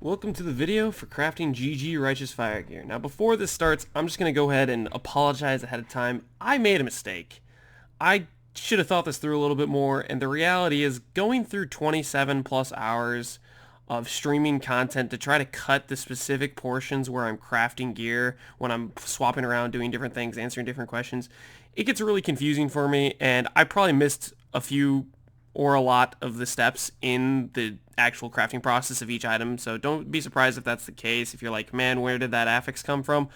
Welcome to the video for crafting GG Righteous Fire gear. Now before this starts, I'm just going to go ahead and apologize ahead of time. I made a mistake. I should have thought this through a little bit more, and the reality is going through 27 plus hours of streaming content to try to cut the specific portions where I'm crafting gear, when I'm swapping around doing different things, answering different questions, it gets really confusing for me, and I probably missed a few or a lot of the steps in the actual crafting process of each item. So don't be surprised if that's the case. If you're like, man, where did that affix come from?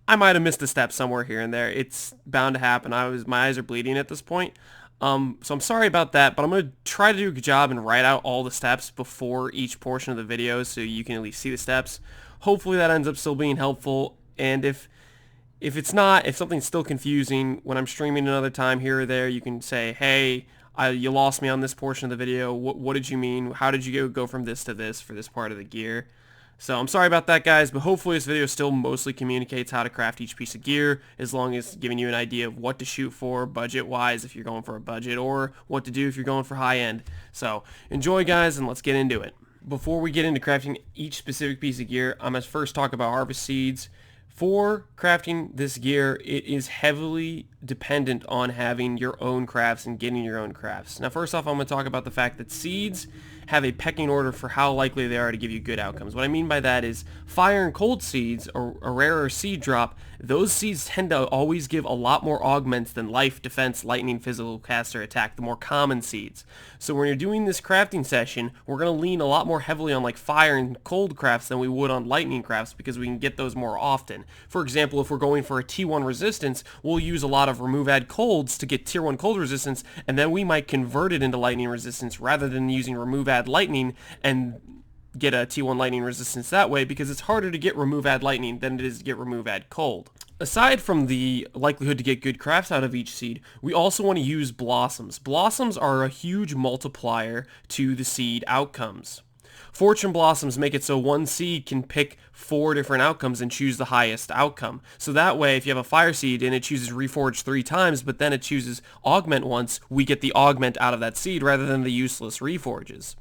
I might have missed a step somewhere here and there. It's bound to happen. My eyes are bleeding at this point. So I'm sorry about that, but I'm going to try to do a good job and write out all the steps before each portion of the video so you can at least see the steps. Hopefully that ends up still being helpful. And if it's not, if something's still confusing, when I'm streaming another time here or there, you can say, hey, you lost me on this portion of the video. What did you mean? How did you go from this to this for this part of the gear? So I'm sorry about that, guys, but hopefully this video still mostly communicates how to craft each piece of gear, as long as giving you an idea of what to shoot for budget-wise if you're going for a budget, or what to do if you're going for high-end. So enjoy, guys, and let's get into it. Before we get into crafting each specific piece of gear, I'm going to first talk about harvest seeds. For crafting this gear, it is heavily dependent on having your own crafts and getting your own crafts. Now, first off, I'm going to talk about the fact that seeds have a pecking order for how likely they are to give you good outcomes. What I mean by that is fire and cold seeds, or a rarer seed drop, those seeds tend to always give a lot more augments than life, defense, lightning, physical, caster, attack, the more common seeds. So when you're doing this crafting session, we're going to lean a lot more heavily on like fire and cold crafts than we would on lightning crafts, because we can get those more often. For example, if we're going for a T1 resistance, we'll use a lot of remove add colds to get tier 1 cold resistance, and then we might convert it into lightning resistance rather than using remove add lightning and get a T1 lightning resistance that way, because it's harder to get remove add lightning than it is to get remove add cold. Aside from the likelihood to get good crafts out of each seed, we also want to use blossoms. Blossoms are a huge multiplier to the seed outcomes. Fortune blossoms make it so one seed can pick 4 different outcomes and choose the highest outcome. So that way, if you have a fire seed and it chooses reforge 3 times, but then it chooses augment once, we get the augment out of that seed rather than the useless reforges.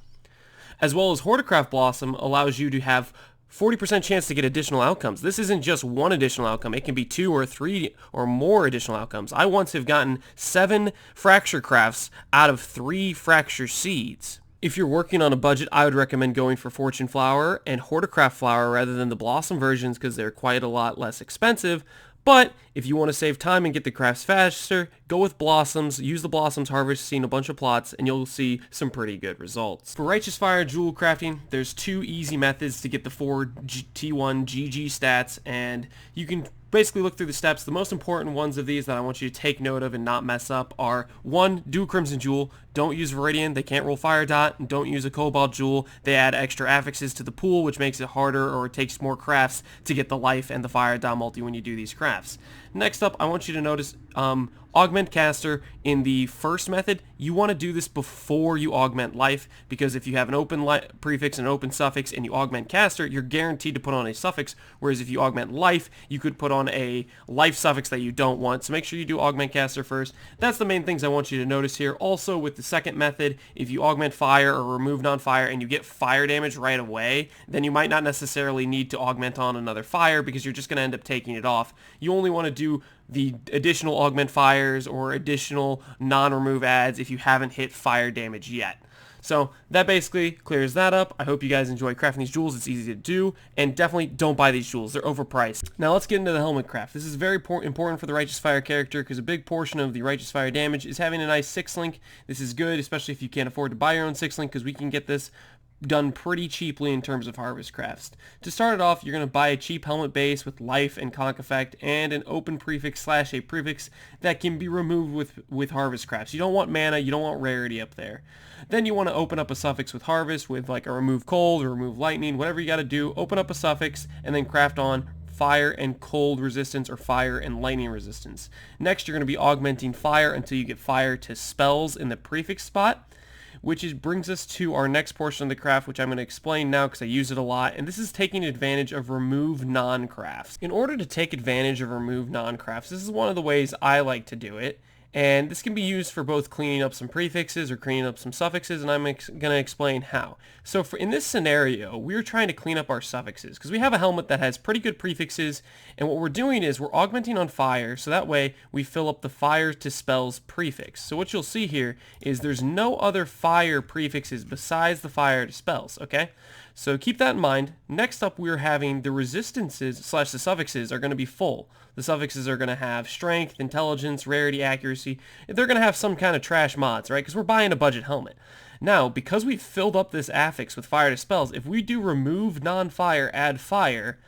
As well as Horticraft Blossom allows you to have 40% chance to get additional outcomes. This isn't just one additional outcome. It can be 2 or 3 or more additional outcomes. I once have gotten 7 fracture crafts out of 3 fracture seeds. If you're working on a budget, I would recommend going for Fortune Flower and Horticraft Flower rather than the Blossom versions, because they're quite a lot less expensive. But if you want to save time and get the crafts faster, go with Blossoms. Use the Blossoms harvesting a bunch of plots, and you'll see some pretty good results. For Righteous Fire jewel crafting, there's 2 easy methods to get the 4 T1 GG stats, and you can basically look through the steps. The most important ones of these that I want you to take note of and not mess up are: 1, do a Crimson Jewel. Don't use Viridian, they can't roll Fire Dot. And don't use a Cobalt Jewel. They add extra affixes to the pool, which makes it harder, or it takes more crafts to get the life and the Fire Dot multi when you do these crafts. Next up, I want you to notice Augment Caster. In the first method, you want to do this before you augment life, because if you have an open prefix and an open suffix and you augment Caster, you're guaranteed to put on a suffix, whereas if you augment life, you could put on a life suffix that you don't want. So make sure you do Augment Caster first. That's the main things I want you to notice here. Also, with the second method, if you augment fire or remove non-fire and you get fire damage right away, then you might not necessarily need to augment on another fire, because you're just going to end up taking it off. You only want to do the additional augment fires or additional non-remove adds if you haven't hit fire damage yet. So that basically clears that up. I hope you guys enjoy crafting these jewels. It's easy to do, and definitely don't buy these jewels. They're overpriced. Now let's get into the helmet craft. This is very important for the Righteous Fire character, because a big portion of the Righteous Fire damage is having a nice 6-link. This is good, especially if you can't afford to buy your own 6-link, because we can get this done pretty cheaply in terms of harvest crafts. To start it off, you're going to buy a cheap helmet base with life and conk effect and an open prefix / a prefix that can be removed with harvest crafts. You don't want mana, you don't want rarity up there. Then you want to open up a suffix with harvest with like a remove cold or remove lightning, whatever you got to do. Open up a suffix and then craft on fire and cold resistance or fire and lightning resistance. Next, you're going to be augmenting fire until you get fire to spells in the prefix spot, which brings us to our next portion of the craft, which I'm going to explain now because I use it a lot, and this is taking advantage of remove non-crafts. In order to take advantage of remove non-crafts, this is one of the ways I like to do it, And this can be used for both cleaning up some prefixes or cleaning up some suffixes, and I'm going to explain how. So in this scenario, we're trying to clean up our suffixes because we have a helmet that has pretty good prefixes, and what we're doing is we're augmenting on fire, so that way we fill up the fire to spells prefix. So what you'll see here is there's no other fire prefixes besides the fire to spells, okay? So keep that in mind. Next up, we're having the resistances / the suffixes are going to be full. The suffixes are going to have strength, intelligence, rarity, accuracy. They're going to have some kind of trash mods, right? Because we're buying a budget helmet. Now, because we've filled up this affix with fire to spells, if we do remove non-fire, add fire,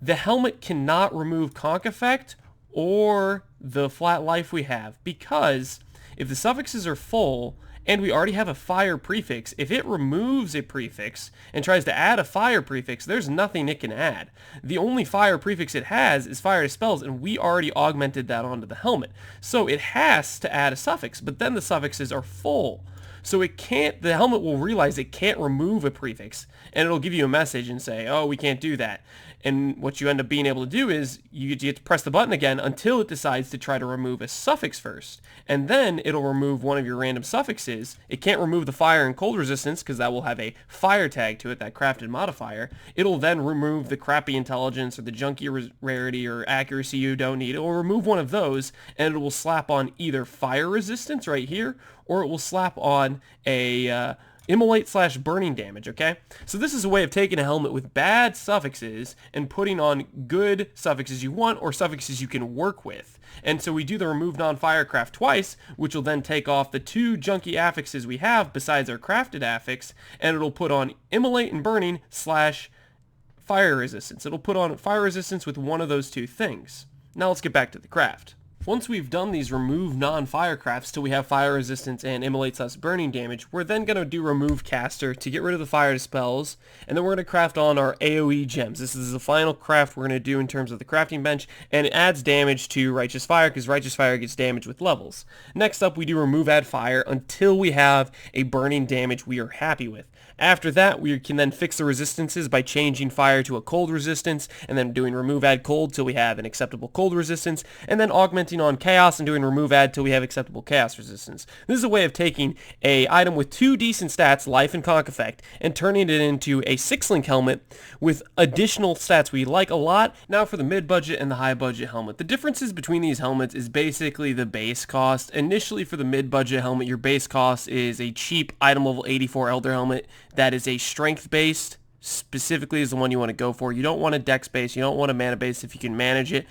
the helmet cannot remove conk effect or the flat life we have, because if the suffixes are full and we already have a fire prefix, if it removes a prefix and tries to add a fire prefix, there's nothing it can add. The only fire prefix it has is fire to spells, and we already augmented that onto the helmet. So it has to add a suffix, but then the suffixes are full. So it can't, the helmet will realize it can't remove a prefix, and it'll give you a message and say, oh, we can't do that. And what you end up being able to do is you get to press the button again until it decides to try to remove a suffix first. And then it'll remove one of your random suffixes. It can't remove the fire and cold resistance because that will have a fire tag to it, that crafted modifier. It'll then remove the crappy intelligence or the junky rarity or accuracy you don't need. It will remove one of those, and it will slap on either fire resistance right here, or it will slap on a immolate / burning damage, okay? So this is a way of taking a helmet with bad suffixes and putting on good suffixes you want or suffixes you can work with. And so we do the remove non-firecraft twice, which will then take off the 2 junky affixes we have besides our crafted affix, and it'll put on immolate and burning / fire resistance. It'll put on fire resistance with one of those 2 things. Now let's get back to the craft. Once we've done these remove non-fire crafts till we have fire resistance and immolate / burning damage, we're then going to do remove caster to get rid of the fire spells, and then we're going to craft on our AoE gems. This is the final craft we're going to do in terms of the crafting bench, and it adds damage to Righteous Fire because Righteous Fire gets damage with levels. Next up, we do remove add fire until we have a burning damage we are happy with. After that, we can then fix the resistances by changing fire to a cold resistance, and then doing remove add cold till we have an acceptable cold resistance, and then augmenting on chaos and doing remove add till we have acceptable chaos resistance. This is a way of taking a item with 2 decent stats, life and conk effect, and turning it into a 6-link helmet with additional stats we like a lot. Now for the mid-budget and the high-budget helmet. The differences between these helmets is basically the base cost. Initially for the mid-budget helmet, your base cost is a cheap item level 84 Elder helmet that is a strength based, specifically is the one you want to go for. You don't want a dex base, you don't want a mana base if you can manage it.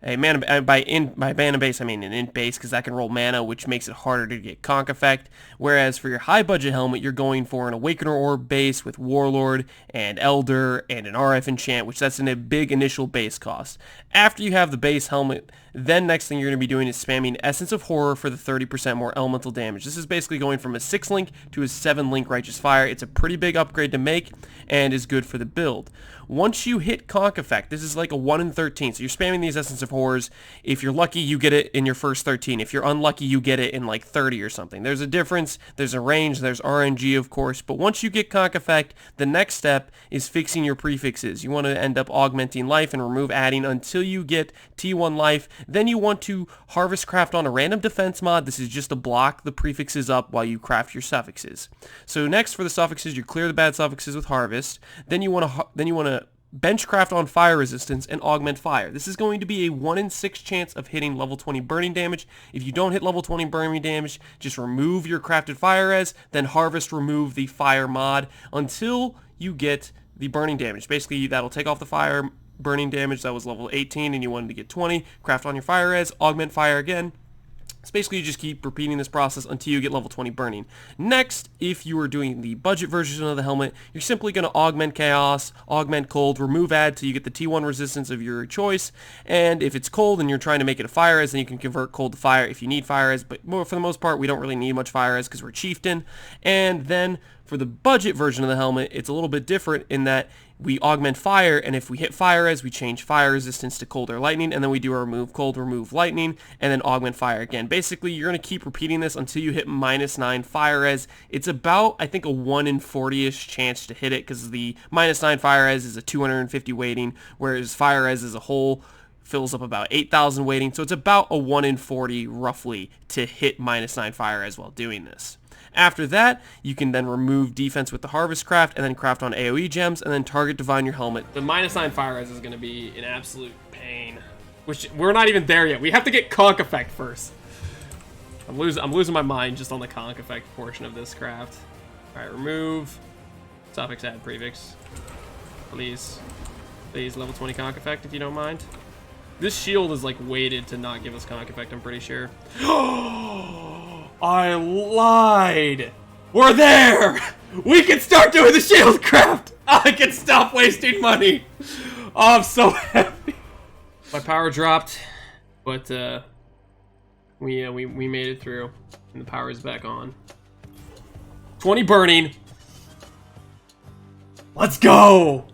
By mana base I mean an int base, because that can roll mana, which makes it harder to get conk effect. Whereas for your high budget helmet, you're going for an Awakener Orb base with Warlord and Elder and an RF enchant, which that's a big initial base cost. After you have the base helmet, then next thing you're going to be doing is spamming Essence of Horror for the 30% more elemental damage. This is basically going from a 6-link to a 7-link Righteous Fire. It's a pretty big upgrade to make and is good for the build. Once you hit conk effect, this is like a 1 in 13, so you're spamming these Essence of Horrors. If you're lucky, you get it in your first 13. If you're unlucky, you get it in like 30 or something. There's a difference, there's a range, there's RNG of course, but once you get conk effect, the next step is fixing your prefixes. You want to end up augmenting life and remove adding until you get T1 life. Then you want to harvest craft on a random defense mod. This is just to block the prefixes up while you craft your suffixes. So next for the suffixes, you clear the bad suffixes with harvest. Then you want to benchcraft on fire resistance and augment fire. This is going to be a 1 in 6 chance of hitting level 20 burning damage. If you don't hit level 20 burning damage, just remove your crafted fire res, then harvest, remove the fire mod until you get the burning damage. Basically, that'll take off the fire burning damage that was level 18 and you wanted to get 20, craft on your fire res, augment fire again. So basically you just keep repeating this process until you get level 20 burning. Next, if you are doing the budget version of the helmet, you're simply going to augment chaos, augment cold, remove add till you get the T1 resistance of your choice. And if it's cold and you're trying to make it a fire res, then you can convert cold to fire if you need fire res. But for the most part, we don't really need much fire res because we're chieftain. And then for the budget version of the helmet, it's a little bit different in that we augment fire, and if we hit fire res, we change fire resistance to cold or lightning, and then we do a remove cold, remove lightning, and then augment fire again. Basically, you're going to keep repeating this until you hit -9 fire res. It's about, I think, a 1 in 40-ish chance to hit it, because the -9 fire res is a 250 weighting, whereas fire res as a whole fills up about 8,000 waiting, so it's about a 1 in 40 roughly to hit -9 fire as well doing this. After that, you can then remove defense with the Harvest Craft and then craft on AoE gems and then target divine your helmet. The -9 fire res is going to be an absolute pain, which we're not even there yet. We have to get conk effect first. I'm losing my mind just on the conk effect portion of this craft. All right, remove suffix, add prefix. Please, level 20 conk effect if you don't mind. This shield is like weighted to not give us conk effect, I'm pretty sure. I lied! We're there! We can start doing the shield craft! I can stop wasting money! Oh, I'm so happy. My power dropped, but we made it through, and the power is back on. 20 burning. Let's go!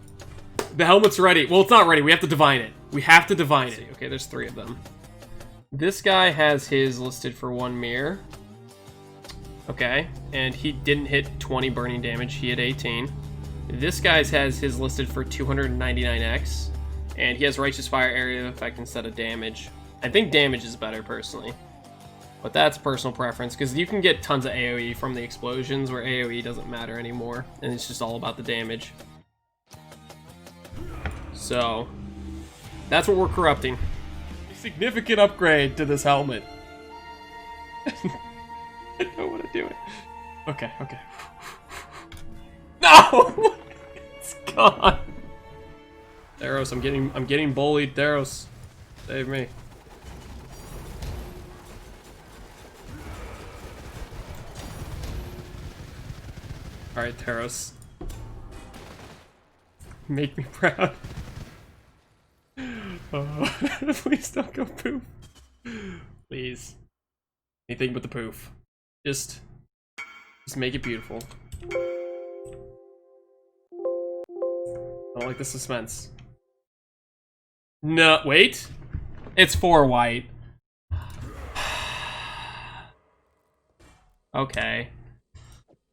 The helmet's ready. Well, it's not ready. We have to divine it. We have to divine it. Okay, there's 3 of them. This guy has his listed for 1 mirror. Okay, and he didn't hit 20 burning damage. He hit 18. This guy's has his listed for 299x, and he has Righteous Fire area effect instead of damage. I think damage is better, personally. But that's personal preference, because you can get tons of AoE from the explosions, where AoE doesn't matter anymore, and it's just all about the damage. So, that's what we're corrupting. A significant upgrade to this helmet. I don't want to do it. Okay, okay. No! It's gone. Theros, I'm getting bullied. Theros, save me. All right, Theros. Make me proud. Please don't go poof. Please. Anything but the poof. Just make it beautiful. I don't like the suspense. No, wait. It's 4 white. Okay.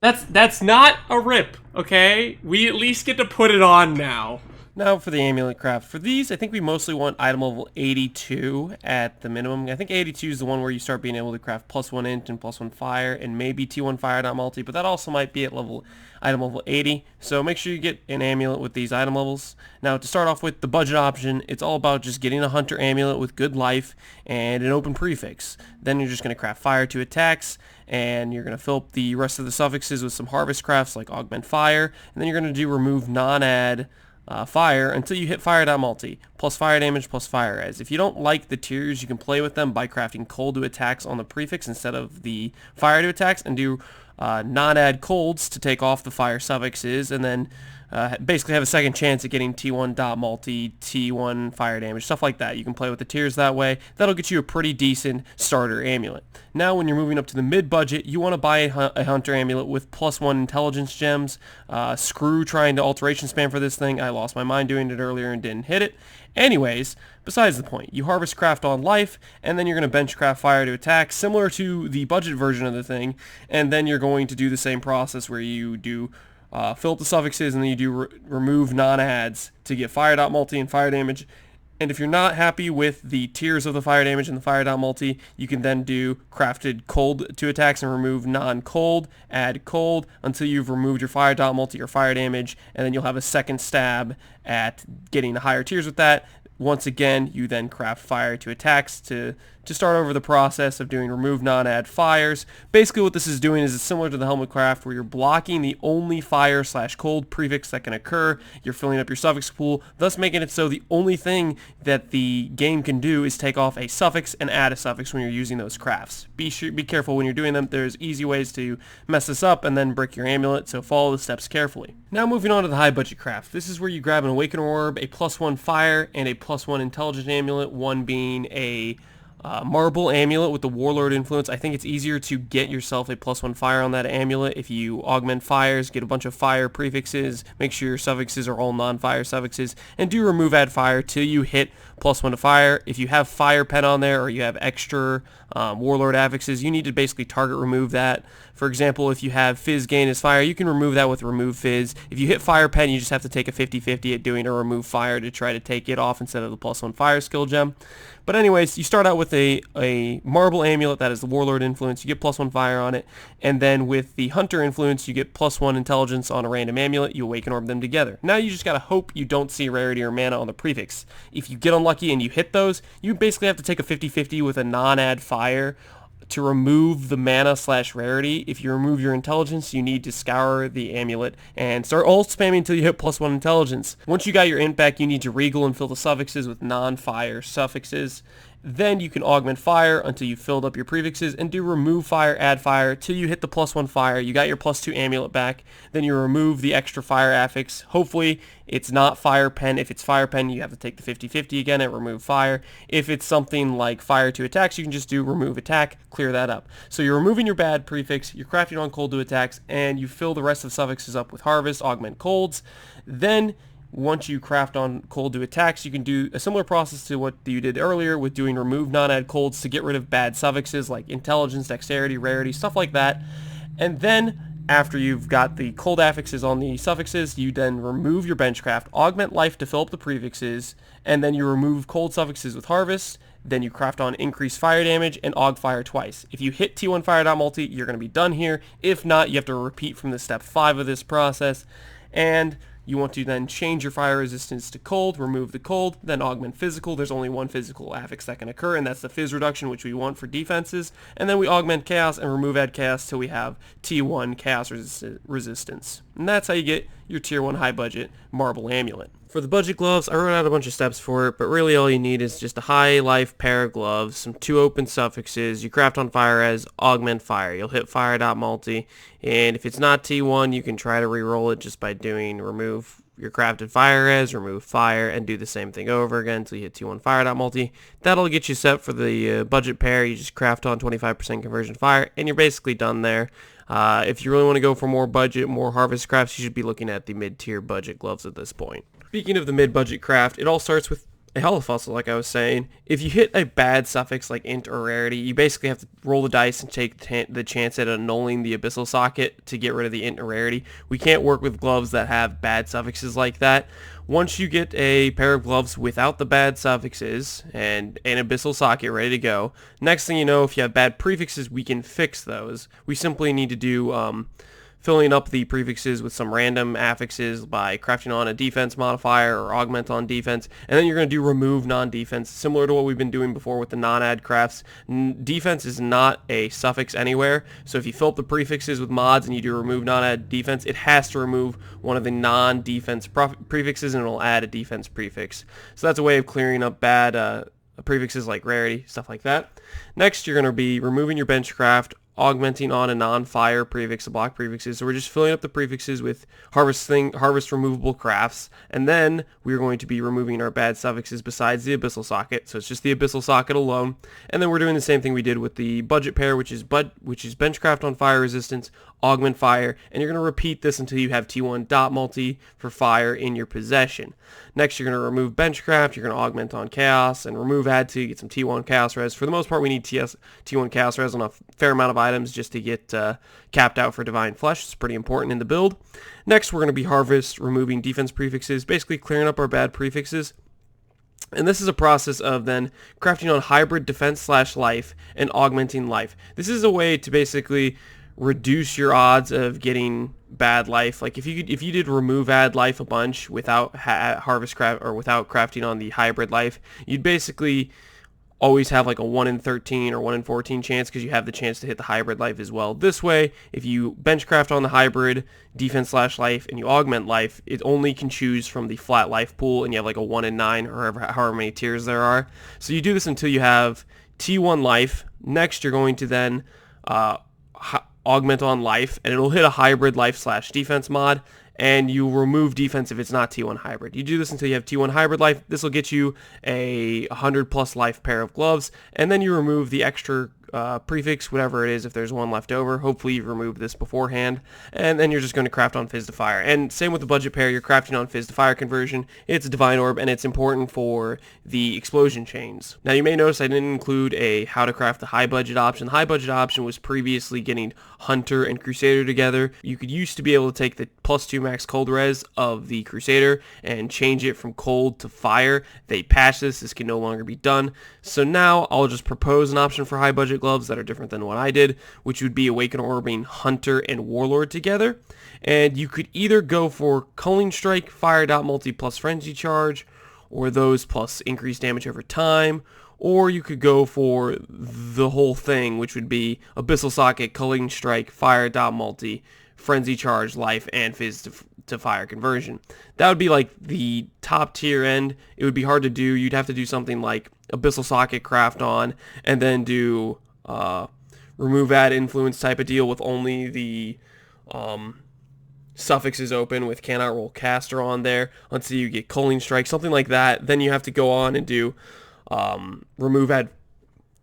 That's not a rip, okay? We at least get to put it on now. Now for the Amulet Craft. For these, I think we mostly want item level 82 at the minimum. I think 82 is the one where you start being able to craft +1 int and +1 fire and maybe T1 fire dot multi, but that also might be at item level 80. So make sure you get an amulet with these item levels. Now to start off with the budget option, it's all about just getting a hunter amulet with good life and an open prefix. Then you're just going to craft fire to attacks, and you're going to fill up the rest of the suffixes with some harvest crafts like augment fire, and then you're going to do remove non-add fire until you hit fire dot multi, plus fire damage, plus fire res. If you don't like the tiers, you can play with them by crafting cold to attacks on the prefix instead of the fire to attacks, and do non-add colds to take off the fire suffixes, and then basically have a second chance at getting T1 dot multi, T1 fire damage, stuff like that. You can play with the tiers that way. That'll get you a pretty decent starter amulet. Now when you're moving up to the mid-budget, you want to buy a hunter amulet with +1 intelligence gems. Screw trying to alteration spam for this thing. I lost my mind doing it earlier and didn't hit it. Anyways, besides the point, you harvest craft on life, and then you're going to bench craft fire to attack, similar to the budget version of the thing, and then you're going to do the same process where you do fill up the suffixes, and then you do remove non-adds to get fire dot multi and fire damage. And if you're not happy with the tiers of the fire damage and the fire dot multi, you can then do crafted cold to attacks and remove non-cold, add cold until you've removed your fire dot multi or fire damage, and then you'll have a second stab at getting the higher tiers with that. Once again, you then craft fire to attacks to start over the process of doing remove non-add fires. Basically what this is doing is it's similar to the helmet craft where you're blocking the only fire / cold prefix that can occur. You're filling up your suffix pool, thus making it so the only thing that the game can do is take off a suffix and add a suffix when you're using those crafts. Be careful when you're doing them. There's easy ways to mess this up and then brick your amulet, so follow the steps carefully. Now moving on to the high budget craft. This is where you grab an awaken orb, a +1 fire, and a +1 intelligent amulet, one being a Marble Amulet with the Warlord influence. I think it's easier to get yourself a +1 fire on that amulet if you augment fires, get a bunch of fire prefixes, make sure your suffixes are all non-fire suffixes, and do remove add fire till you hit +1 to fire. If you have fire pen on there or you have extra Warlord affixes, you need to basically target remove that. For example, if you have fizz gain as fire, you can remove that with remove fizz. If you hit fire pen, you just have to take a 50-50 at doing a remove fire to try to take it off instead of the +1 fire skill gem. But anyways, you start out with a marble amulet that is the Warlord influence. You get +1 fire on it, and then with the Hunter influence, you get +1 intelligence on a random amulet. You awaken orb them together. Now you just gotta hope you don't see rarity or mana on the prefix. If you get unlucky and you hit those, you basically have to take a 50-50 with a non-add fire to remove the mana / rarity. If you remove your intelligence, you need to scour the amulet and start ult spamming until you hit +1 intelligence. Once you got your int back, you need to regal and fill the suffixes with non-fire suffixes. Then you can augment fire until you filled up your prefixes and do remove fire, add fire till you hit the +1 fire. You got your +2 amulet back. Then you remove the extra fire affix. Hopefully it's not fire pen. If it's fire pen, you have to take the 50-50 again and remove fire. If it's something like fire to attacks, you can just do remove attack, clear that up. So you're removing your bad prefix, you're crafting on cold to attacks, and you fill the rest of the suffixes up with harvest, augment colds. Then once you craft on cold to attacks, you can do a similar process to what you did earlier with doing remove non-add colds to get rid of bad suffixes like intelligence, dexterity, rarity, stuff like that. And then after you've got the cold affixes on the suffixes, you then remove your benchcraft, augment life to fill up the prefixes, and then you remove cold suffixes with harvest. Then you craft on increased fire damage and aug fire twice. If you hit T1 fire.multi, you're going to be done here. If not, you have to repeat from the step 5 of this process. And you want to then change your fire resistance to cold, remove the cold, then augment physical. There's only one physical affix that can occur, and that's the fizz reduction, which we want for defenses. And then we augment chaos and remove add chaos till we have T1 chaos resistance. And that's how you get your tier 1 high budget marble amulet. For the budget gloves, I wrote out a bunch of steps for it, but really all you need is just a high life pair of gloves, some 2 open suffixes, you craft on fire as augment fire. You'll hit fire.multi, and if it's not T1, you can try to re-roll it just by doing remove your crafted fire as, remove fire, and do the same thing over again until you hit T1 fire.multi. That'll get you set for the budget pair. You just craft on 25% conversion fire, and you're basically done there. If you really want to go for more budget, more harvest crafts, you should be looking at the mid-tier budget gloves at this point. Speaking of the mid-budget craft, it all starts with a Holofussel, like I was saying. If you hit a bad suffix like int or rarity, you basically have to roll the dice and take the chance at annulling the Abyssal socket to get rid of the int or rarity. We can't work with gloves that have bad suffixes like that. Once you get a pair of gloves without the bad suffixes and an Abyssal socket ready to go, next thing you know, if you have bad prefixes, we can fix those. We simply need to do filling up the prefixes with some random affixes by crafting on a defense modifier or augment on defense, and then you're going to do remove non-defense, similar to what we've been doing before with the non-add crafts. Defense is not a suffix anywhere, so if you fill up the prefixes with mods and you do remove non-add defense, it has to remove one of the non-defense prefixes and it'll add a defense prefix. So that's a way of clearing up bad prefixes like rarity, stuff like that. Next, you're going to be removing your benchcraft, augmenting on a non-fire prefix to block prefixes. So we're just filling up the prefixes with harvest removable crafts, and then we're going to be removing our bad suffixes besides the Abyssal socket. So it's just the Abyssal socket alone. And then we're doing the same thing we did with the budget pair, which is benchcraft on fire resistance, augment fire, and you're going to repeat this until you have T1.multi for fire in your possession. Next, you're going to remove benchcraft, you're going to augment on chaos, and remove add to get some T1 chaos res. For the most part, we need T1 chaos res on a fair amount of items just to get capped out for divine flesh. It's pretty important in the build. Next, we're going to be harvest removing defense prefixes, basically clearing up our bad prefixes. And this is a process of then crafting on hybrid defense / life and augmenting life. This is a way to basically reduce your odds of getting bad life. Like if you did remove add life a bunch without harvest craft or without crafting on the hybrid life, you'd basically always have like a 1 in 13 or 1 in 14 chance because you have the chance to hit the hybrid life as well. This way, if you benchcraft on the hybrid defense / life and you augment life, it only can choose from the flat life pool, and you have like a 1 in 9 or however many tiers there are. So you do this until you have T1 life. Next, you're going to then augment on life, and it'll hit a hybrid life / defense mod, and you remove defense if it's not T1 hybrid. You do this until you have T1 hybrid life. This will get you a 100 plus life pair of gloves, and then you remove the extra prefix, whatever it is, if there's one left over. Hopefully you removed this beforehand, and then you're just going to craft on Fizz to Fire. And same with the budget pair, you're crafting on Fizz to Fire conversion. It's a Divine Orb, and it's important for the explosion chains. Now you may notice I didn't include a how to craft the high budget option. The high budget option was previously getting Hunter and Crusader together. You could used to be able to take the +2 max cold res of the Crusader and change it from cold to fire. They patched this can no longer be done. So now I'll just propose an option for high budget gloves that are different than what I did, which would be Awaken Orbing Hunter and Warlord together. And you could either go for Culling Strike, Fire Dot Multi plus Frenzy Charge, or those plus increased damage over time, or you could go for the whole thing, which would be Abyssal Socket, Culling Strike, Fire Dot Multi, Frenzy Charge, Life, and Fizz to Fire conversion. That would be like the top tier end. It would be hard to do. You'd have to do something like Abyssal Socket craft on, and then do remove add influence type of deal with only the suffixes open with cannot roll caster on there until you get Culling Strike, something like that. Then you have to go on and do remove add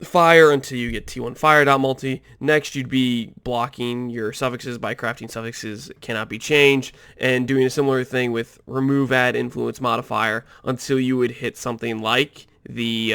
fire until you get T1 fire dot multi. Next you'd be blocking your suffixes by crafting suffixes cannot be changed, and doing a similar thing with remove add influence modifier until you would hit something like the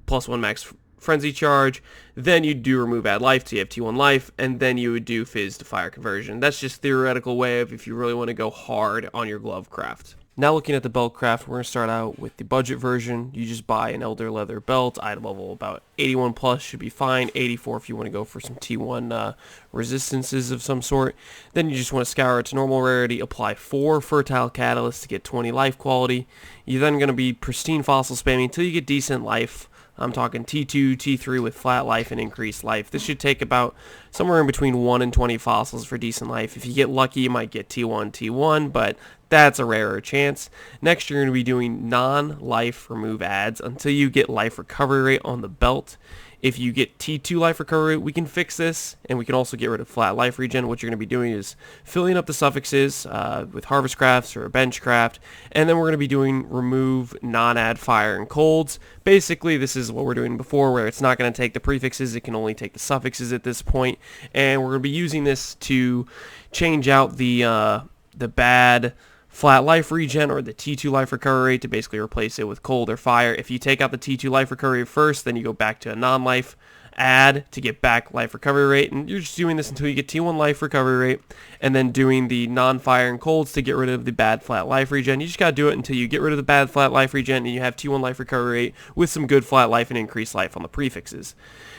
+1 max frenzy charge. Then you'd do remove add life till you have T1 life, and then you would do Fizz to Fire conversion. That's just theoretical way of if you really want to go hard on your glove craft. Now looking at the belt craft, we're going to start out with the budget version. You just buy an Elder Leather belt, item level about 81 plus should be fine, 84 if you want to go for some T1 resistances of some sort. Then you just want to scour it to normal rarity, apply 4 Fertile Catalysts to get 20 life quality. You're then going to be pristine fossil spamming until you get decent life. I'm talking T2, T3 with flat life and increased life. This should take about somewhere in between 1 and 20 fossils for decent life. If you get lucky, you might get T1, T1, but that's a rarer chance. Next, you're going to be doing non-life remove adds until you get life recovery rate on the belt. If you get T2 life recovery, we can fix this, and we can also get rid of flat life regen. What you're going to be doing is filling up the suffixes with harvest crafts or a bench craft, and then we're going to be doing remove non-add fire and colds. Basically, this is what we're doing before, where it's not going to take the prefixes, it can only take the suffixes at this point, and we're going to be using this to change out the bad flat life regen or the T2 life recovery rate to basically replace it with cold or fire. If you take out the T2 life recovery first, then you go back to a non-life add to get back life recovery rate, and you're just doing this until you get T1 life recovery rate, and then doing the non-fire and colds to get rid of the bad flat life regen. You just gotta do it until you get rid of the bad flat life regen and you have T1 life recovery rate with some good flat life and increased life on the prefixes.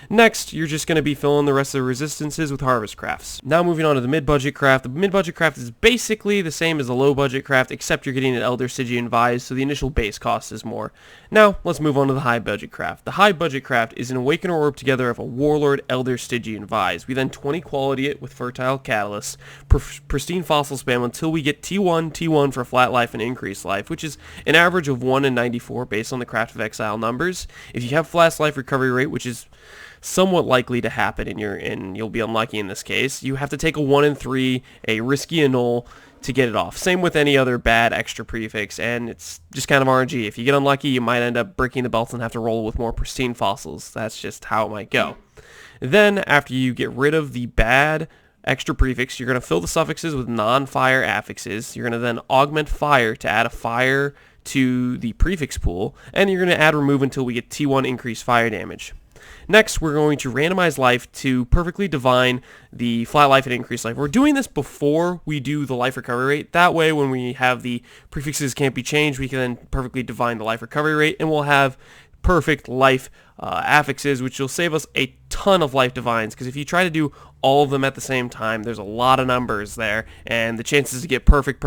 Next, you're just going to be filling the rest of the resistances with harvest crafts. Now moving on to the mid-budget craft. The mid-budget craft is basically the same as the low-budget craft, except you're getting an Elder Stygian Vise, so the initial base cost is more. Now, let's move on to the high-budget craft. The high-budget craft is an Awakener Orb together of a Warlord Elder Stygian Vise. We then 20 quality it with Fertile Catalyst, pristine fossil spam until we get T1, T1 for flat life and increased life, which is an average of 1 in 94 based on the Craft of Exile numbers. If you have flat life recovery rate, which is somewhat likely to happen and you'll be unlucky in this case, you have to take a 1 in 3, a risky annul to get it off. Same with any other bad extra prefix, and it's just kind of RNG. If you get unlucky, you might end up breaking the belt and have to roll with more pristine fossils. That's just how it might go. Then, after you get rid of the bad extra prefix, you're going to fill the suffixes with non-fire affixes. You're going to then augment fire to add a fire to the prefix pool, and you're going to add remove until we get T1 increased fire damage. Next, we're going to randomize life to perfectly divine the flat life and increased life. We're doing this before we do the life recovery rate. That way, when we have the prefixes can't be changed, we can then perfectly divine the life recovery rate, and we'll have perfect life affixes, which will save us a ton of life divines, because if you try to do all of them at the same time, there's a lot of numbers there, and the chances to get perfect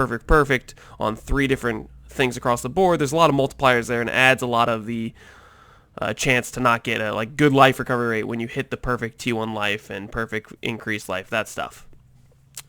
on 3 different things across the board, there's a lot of multipliers there, and adds a lot of the chance to not get a good life recovery rate when you hit the perfect T1 life and perfect increased life, that stuff.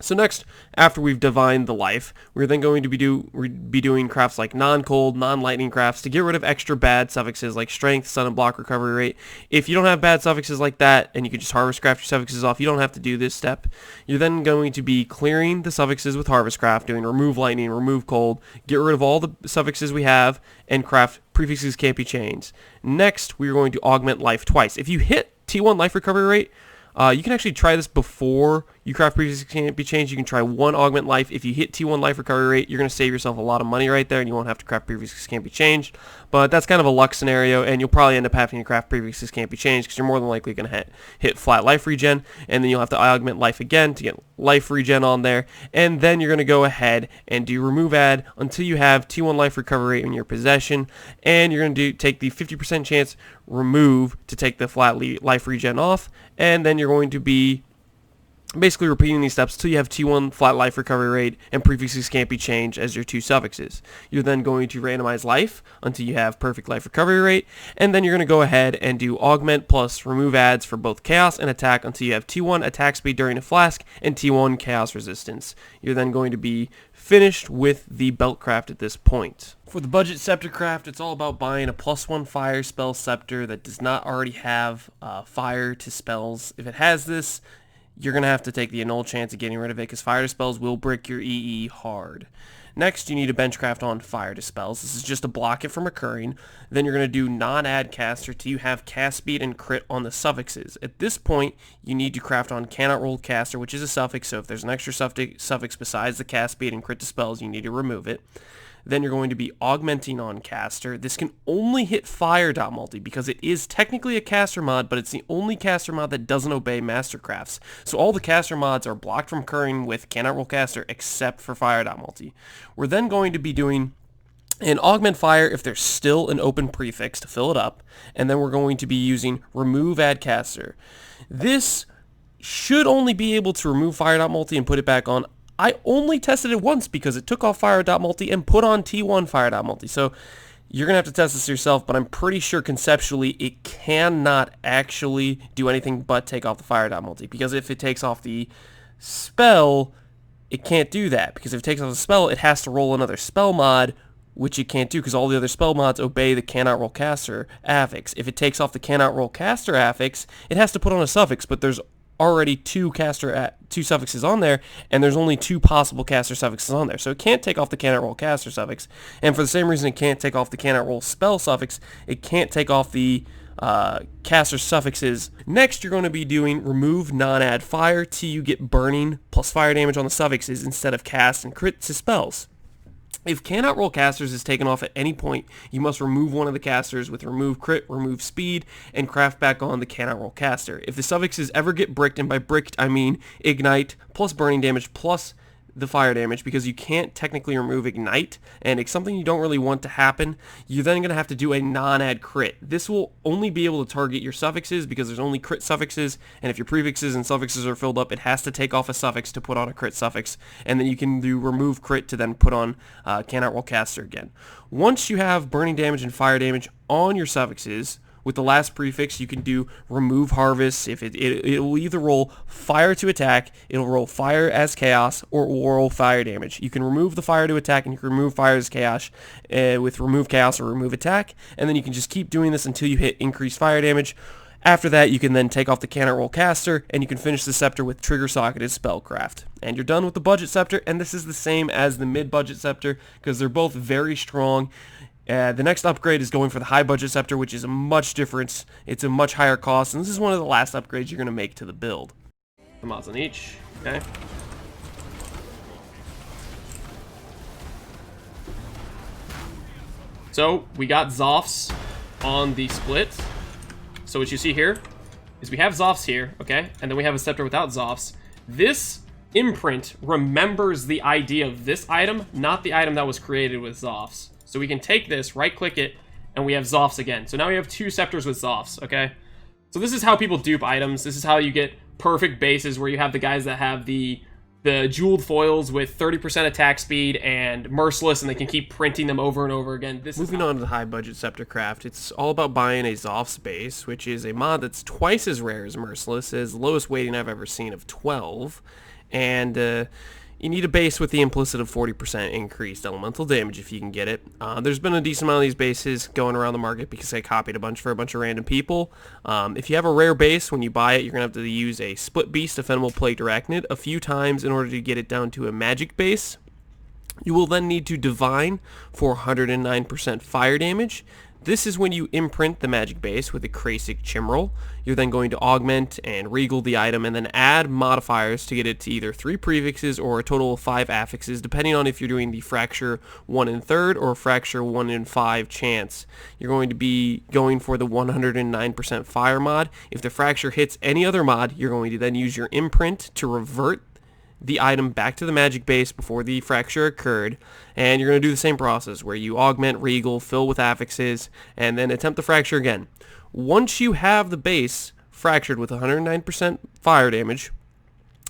So next, after we've divined the life, we're then going to be doing crafts like non-cold, non-lightning crafts to get rid of extra bad suffixes like strength, sun, and block recovery rate. If you don't have bad suffixes like that, and you can just harvest craft your suffixes off, you don't have to do this step. You're then going to be clearing the suffixes with harvest craft, doing remove lightning, remove cold, get rid of all the suffixes we have, and craft prefixes can't be changed. Next, we're going to augment life twice. If you hit T1 life recovery rate, you can actually try this before you craft prefixes can't be changed. You can try 1 augment life. If you hit T1 life recovery rate, you're going to save yourself a lot of money right there, and you won't have to craft prefixes can't be changed. But that's kind of a luck scenario, and you'll probably end up having to craft prefixes can't be changed because you're more than likely going to hit flat life regen, and then you'll have to augment life again to get life regen on there, and then you're going to go ahead and do remove add until you have T1 life recovery rate in your possession, and you're going to take the 50% chance remove to take the flat life regen off, and then you're going to be basically repeating these steps until you have T1 flat life recovery rate and prefixes can't be changed as your 2 suffixes. You're then going to randomize life until you have perfect life recovery rate, and then you're going to go ahead and do augment plus remove adds for both chaos and attack until you have T1 attack speed during a flask and T1 chaos resistance. You're then going to be finished with the belt craft at this point. For the budget scepter craft, it's all about buying a +1 fire spell scepter that does not already have fire to spells. If it has this, you're going to have to take the annul chance of getting rid of it because fire to spells will brick your EE hard. Next, you need a bench craft on fire to spells. This is just to block it from occurring. Then you're going to do non-add caster till you have cast speed and crit on the suffixes. At this point, you need to craft on cannot roll caster, which is a suffix, so if there's an extra suffix besides the cast speed and crit to spells, you need to remove it. Then you're going to be augmenting on caster. This can only hit fire multi because it is technically a caster mod, but it's the only caster mod that doesn't obey mastercrafts. So all the caster mods are blocked from occurring with cannot roll caster except for fire multi. We're then going to be doing an augment fire if there's still an open prefix to fill it up, and then we're going to be using remove add caster. This should only be able to remove fire multi and put it back on. I only tested it once because it took off fire.multi and put on T1 fire.multi. So you're going to have to test this yourself, but I'm pretty sure conceptually it cannot actually do anything but take off the fire.multi, because if it takes off the spell, it can't do that, because if it takes off the spell, it has to roll another spell mod, which it can't do because all the other spell mods obey the cannot roll caster affix. If it takes off the cannot roll caster affix, it has to put on a suffix, but there's already 2 suffixes on there, and there's only 2 possible caster suffixes on there, so it can't take off the cannot roll caster suffix. And for the same reason it can't take off the cannot roll spell suffix, it can't take off the caster suffixes. Next, you're going to be doing remove non-add fire till you get burning plus fire damage on the suffixes instead of cast and crit to spells. If cannot roll casters is taken off at any point, you must remove one of the casters with remove crit, remove speed, and craft back on the cannot roll caster. If the suffixes ever get bricked, and by bricked I mean ignite plus burning damage plus the fire damage, because you can't technically remove ignite, and it's something you don't really want to happen, you're then going to have to do a non-add crit. This will only be able to target your suffixes because there's only crit suffixes, and if your prefixes and suffixes are filled up, it has to take off a suffix to put on a crit suffix, and then you can do remove crit to then put on cannot roll caster again. Once you have burning damage and fire damage on your suffixes, with the last prefix, you can do remove harvest. If it will either roll fire to attack, it'll roll fire as chaos, or it will roll fire damage. You can remove the fire to attack, and you can remove fire as chaos with remove chaos or remove attack, and then you can just keep doing this until you hit increased fire damage. After that, you can then take off the cannot roll caster, and you can finish the scepter with trigger socketed spellcraft. And you're done with the budget scepter, and this is the same as the mid-budget scepter because they're both very strong. The next upgrade is going for the high budget scepter, which is a much difference. It's a much higher cost, and this is one of the last upgrades you're going to make to the build. The mods on each, okay? So we got Zoffs on the split. So what you see here is we have Zoffs here, okay? And then we have a scepter without Zoffs. This imprint remembers the ID of this item, not the item that was created with Zoffs. So we can take this, right-click it, and we have Zoffs again. So now we have 2 scepters with Zoffs, okay? So this is how people dupe items. This is how you get perfect bases where you have the guys that have the jeweled foils with 30% attack speed and merciless, and they can keep printing them over and over again. Moving on to the high-budget scepter craft, it's all about buying a Zoffs base, which is a mod that's twice as rare as merciless. It has the lowest weighting I've ever seen of 12. and you need a base with the implicit of 40% increased elemental damage if you can get it. There's been a decent amount of these bases going around the market because I copied a bunch for a bunch of random people. If you have a rare base, when you buy it, you're going to have to use a Split Beast Ephemeral Plagued Arachnid a few times in order to get it down to a magic base. You will then need to divine for 109% fire damage. This is when you imprint the magic base with a Krasic Chimral. You're then going to augment and regal the item and then add modifiers to get it to either 3 prefixes or a total of 5 affixes, depending on if you're doing the Fracture 1 in 3rd or Fracture 1 in 5 chance. You're going to be going for the 109% fire mod. If the Fracture hits any other mod, you're going to then use your imprint to revert the item back to the magic base before the fracture occurred, and you're going to do the same process where you augment, regal, fill with affixes, and then attempt the fracture again. Once you have the base fractured with 109% fire damage,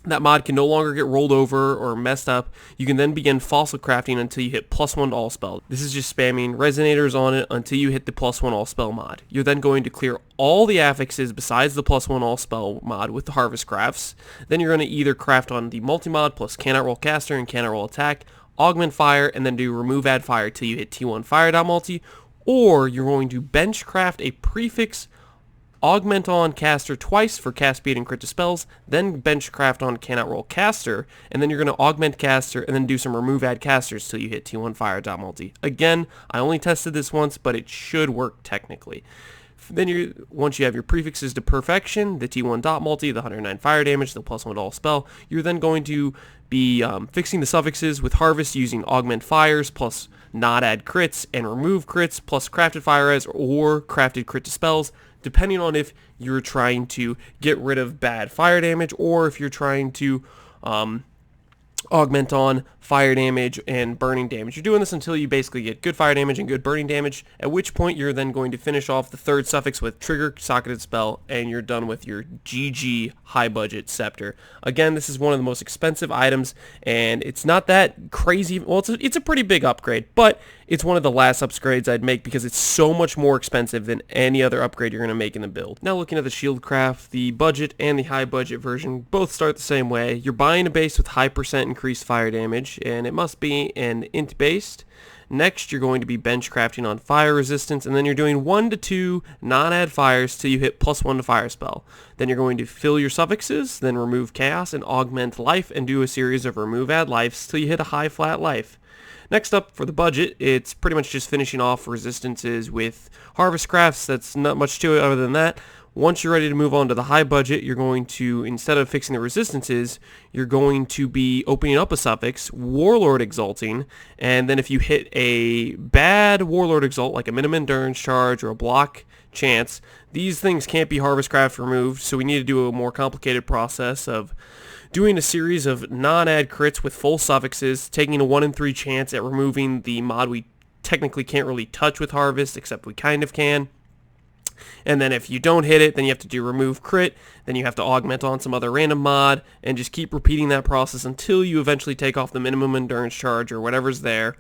that mod can no longer get rolled over or messed up. You can then begin fossil crafting until you hit +1 to all spell. This is just spamming resonators on it until you hit the +1 all spell mod. You're then going to clear all the affixes besides the +1 all spell mod with the harvest crafts. Then you're going to either craft on the multi-mod plus cannot roll caster and cannot roll attack, augment fire, and then do remove add fire till you hit T1 fire.multi, or you're going to bench craft a prefix augment on caster twice for cast speed and crit to spells, then bench craft on cannot roll caster, and then you're going to augment caster and then do some remove add casters till you hit T1 fire.multi. Again, I only tested this once, but it should work technically. Then once you have your prefixes to perfection, the T1 dot multi, the 109 fire damage, the +1 to all spell, you're then going to be fixing the suffixes with harvest using augment fires plus not add crits and remove crits plus crafted fire res or crafted crit to spells, depending on if you're trying to get rid of bad fire damage or if you're trying to augment on fire damage and burning damage. You're doing this until you basically get good fire damage and good burning damage, at which point you're then going to finish off the 3rd suffix with trigger socketed spell, and you're done with your GG high budget Sceptre. Again, this is one of the most expensive items, and it's not that crazy. Well, it's a pretty big upgrade, but it's one of the last upgrades I'd make because it's so much more expensive than any other upgrade you're going to make in the build. Now looking at the shield craft, the budget and the high budget version both start the same way. You're buying a base with high percent increased fire damage, and it must be an int based. Next, you're going to be bench crafting on fire resistance, and then you're doing 1 to 2 non-add fires till you hit +1 to fire spell. Then you're going to fill your suffixes, then remove chaos and augment life, and do a series of remove add lives till you hit a high flat life. Next up, for the budget, it's pretty much just finishing off resistances with harvest crafts. That's not much to it other than that. Once you're ready to move on to the high budget, you're going to, instead of fixing the resistances, you're going to be opening up a suffix, Warlord Exalting, and then if you hit a bad Warlord Exalt, like a minimum endurance charge or a block chance, these things can't be harvest craft removed, so we need to do a more complicated process of doing a series of non-add crits with full suffixes, taking a 1 in 3 chance at removing the mod we technically can't really touch with harvest, except we kind of can. And then if you don't hit it, then you have to do remove crit, then you have to augment on some other random mod, and just keep repeating that process until you eventually take off the minimum endurance charge or whatever's there.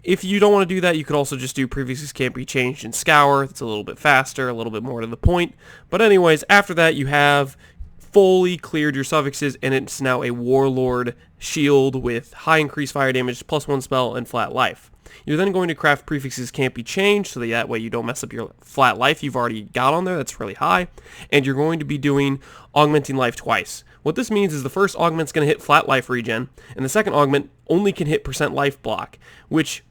If you don't want to do that, you could also just do prefixes can't be changed in Scour. It's a little bit faster, a little bit more to the point. But anyways, after that you have fully cleared your suffixes, and it's now a Warlord shield with high increased fire damage, +1 spell, and flat life. You're then going to craft prefixes can't be changed, so that way you don't mess up your flat life you've already got on there. That's really high. And you're going to be doing augmenting life twice. What this means is the first augment's going to hit flat life regen, and the second augment only can hit % life block, which